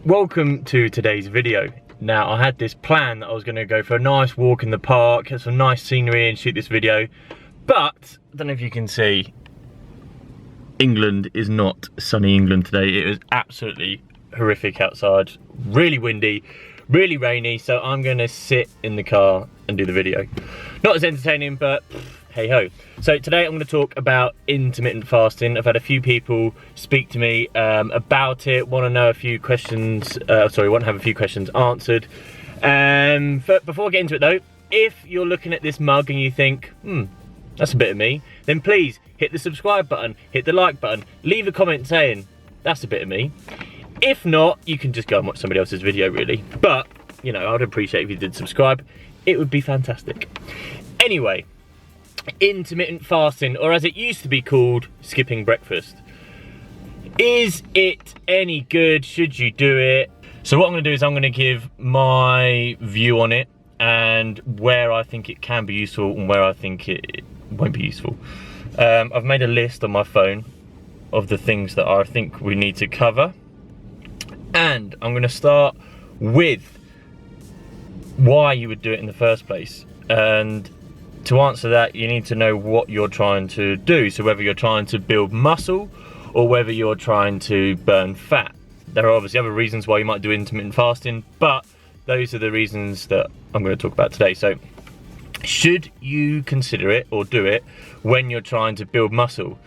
Welcome to today's video. Now, I had this plan that I was going to go for a nice walk in the park, get some nice scenery and shoot this video, but I don't know if you can see, England is not sunny England today. It was absolutely horrific outside, really windy, really rainy, so I'm going to sit in the car and do the video. Not as entertaining, but hey ho. So today I'm going to talk about intermittent fasting. I've had a few people speak to me about it, want to know a few questions, want to have a few questions answered. But before I get into it though, if you're looking at this mug and you think, that's a bit of me, then please hit the subscribe button, hit the like button, leave a comment saying, that's a bit of me. If not, you can just go and watch somebody else's video really. But, you know, I'd appreciate if you did subscribe. It would be fantastic. Anyway, intermittent fasting, or as it used to be called, skipping breakfast. Is it any good? Should you do it? So what I'm going to do is I'm going to give my view on it and where I think it can be useful and where I think it won't be useful. I've made a list on my phone of the things that I think we need to cover, and I'm going to start with why you would do it in the first place. And to answer that, you need to know what you're trying to do. So whether you're trying to build muscle or whether you're trying to burn fat. There are obviously other reasons why you might do intermittent fasting, but those are the reasons that I'm going to talk about today. So should you consider it or do it when you're trying to build muscle?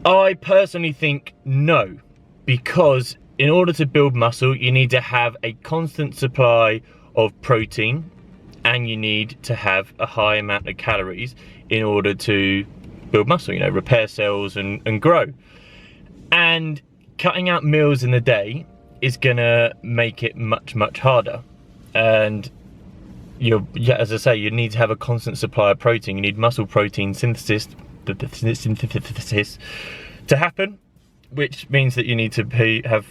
I personally think no, because in order to build muscle, you need to have a constant supply of protein, and you need to have a high amount of calories in order to build muscle, you know, repair cells and grow. And cutting out meals in the day is gonna make it much harder. And as I say, you need to have a constant supply of protein. You need muscle protein synthesis to happen, which means that you need to have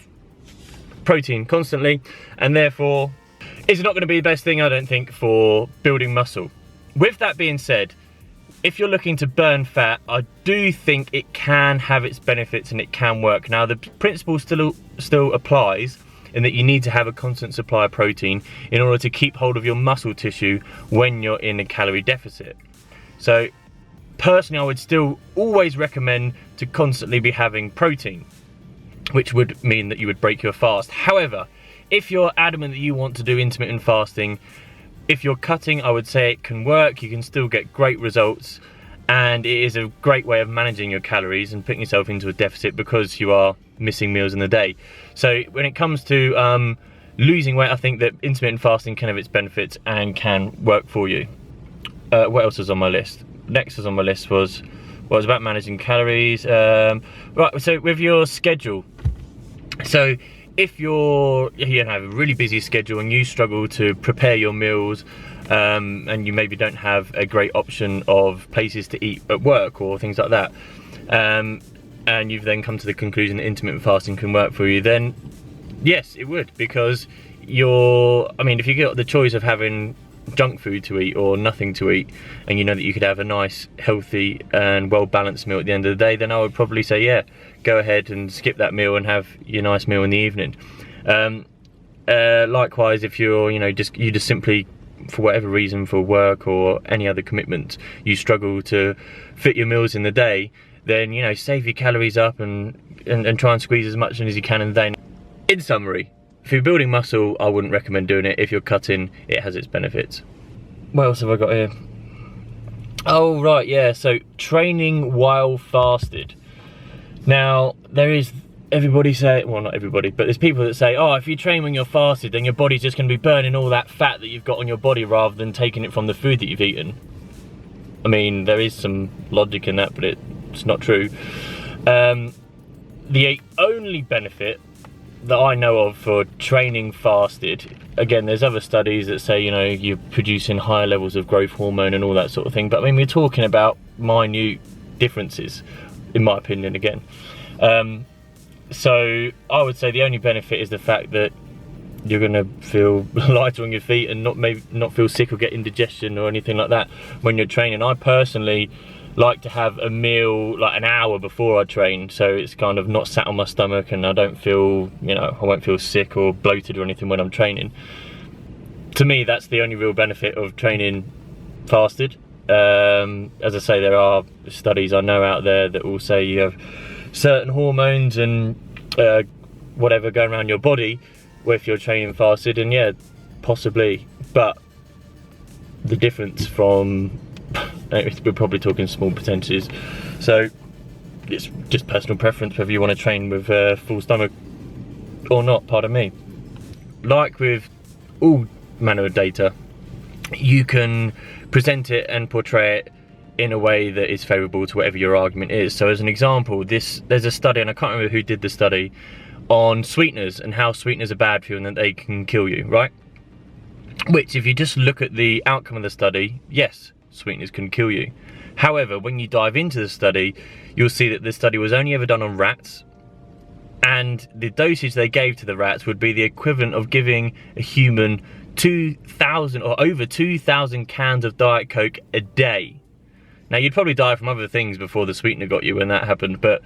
protein constantly, and therefore it's not going to be the best thing, I don't think, for building muscle. With that being said, if you're looking to burn fat, I do think it can have its benefits and it can work. Now, the principle still applies in that you need to have a constant supply of protein in order to keep hold of your muscle tissue when you're in a calorie deficit. So personally, I would still always recommend to constantly be having protein, which would mean that you would break your fast. However, if you're adamant that you want to do intermittent fasting, if you're cutting, I would say it can work. You can still get great results, and it is a great way of managing your calories and putting yourself into a deficit because you are missing meals in the day. So when it comes to losing weight, I think that intermittent fasting can have its benefits and can work for you. What else was on my list? Next was on my list was about managing calories. Right, so with your schedule. So if you have a really busy schedule and you struggle to prepare your meals, and you maybe don't have a great option of places to eat at work or things like that, and you've then come to the conclusion that intermittent fasting can work for you, then yes, it would, because if you get the choice of having junk food to eat or nothing to eat, and you know that you could have a nice, healthy and well-balanced meal at the end of the day, then I would probably say, yeah, go ahead and skip that meal and have your nice meal in the evening. Likewise, if you just simply, for whatever reason, for work or any other commitment, you struggle to fit your meals in the day, then save your calories up and try and squeeze as much in as you can in the day. In summary, if you're building muscle, I wouldn't recommend doing it. If you're cutting, it has its benefits. What else have I got here? Oh right, yeah, so training while fasted. Now, everybody say, well, not everybody, but there's people that say, oh, if you train when you're fasted, then your body's just going to be burning all that fat that you've got on your body rather than taking it from the food that you've eaten. I mean, there is some logic in that, but it's not true. The only benefit that I know of for training fasted, again, there's other studies that say, you're producing higher levels of growth hormone and all that sort of thing, but I mean, we're talking about minute differences, in my opinion, again. So I would say the only benefit is the fact that you're gonna feel lighter on your feet and not feel sick or get indigestion or anything like that when you're training. I personally like to have a meal like an hour before I train, so it's kind of not sat on my stomach and I don't feel, you know, I won't feel sick or bloated or anything when I'm training. To me, that's the only real benefit of training fasted. As I say, there are studies I know out there that will say you have certain hormones and whatever going around your body if you're training fasted, and yeah, possibly, but the difference from, we're probably talking small percentages, so it's just personal preference whether you want to train with a full stomach or not, pardon me. Like with all manner of data, you can present it and portray it in a way that is favourable to whatever your argument is. So as an example, there's a study, and I can't remember who did the study, on sweeteners and how sweeteners are bad for you and that they can kill you, right? Which, if you just look at the outcome of the study, yes, sweeteners can kill you. However, when you dive into the study, you'll see that the study was only ever done on rats, and the dosage they gave to the rats would be the equivalent of giving a human 2,000 or over 2,000 cans of Diet Coke a day. Now, you'd probably die from other things before the sweetener got you when that happened, but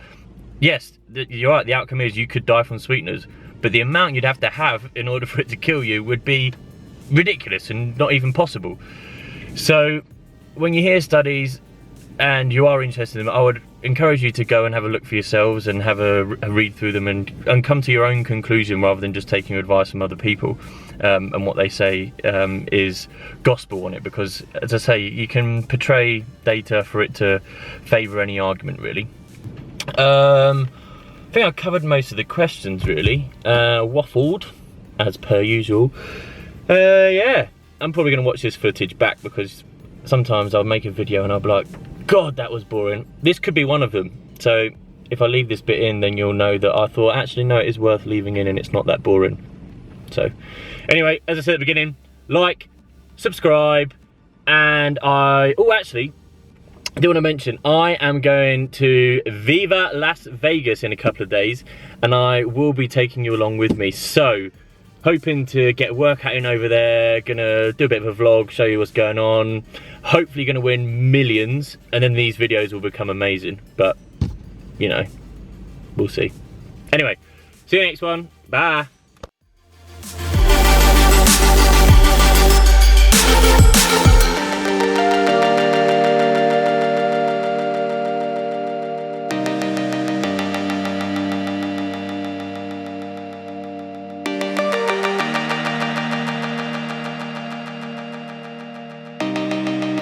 yes, you're right, the outcome is you could die from sweeteners, but the amount you'd have to have in order for it to kill you would be ridiculous and not even possible. So when you hear studies and you are interested in them, I would encourage you to go and have a look for yourselves and have a read through them and come to your own conclusion, rather than just taking advice from other people and what they say is gospel on it, because as I say, you can portray data for it to favour any argument, really. I think I covered most of the questions, really. Waffled as per usual. Yeah, I'm probably going to watch this footage back, because sometimes I'll make a video and I'll be like, God, that was boring. This could be one of them. So if I leave this bit in, then you'll know that I thought, actually, no, it is worth leaving in and it's not that boring. So anyway, as I said at the beginning, like, subscribe, and actually, I do want to mention, I am going to Viva Las Vegas in a couple of days, and I will be taking you along with me. So, hoping to get a workout in over there, gonna do a bit of a vlog, show you what's going on, hopefully gonna win millions, and then these videos will become amazing, but, you know, we'll see. Anyway, see you next one, bye.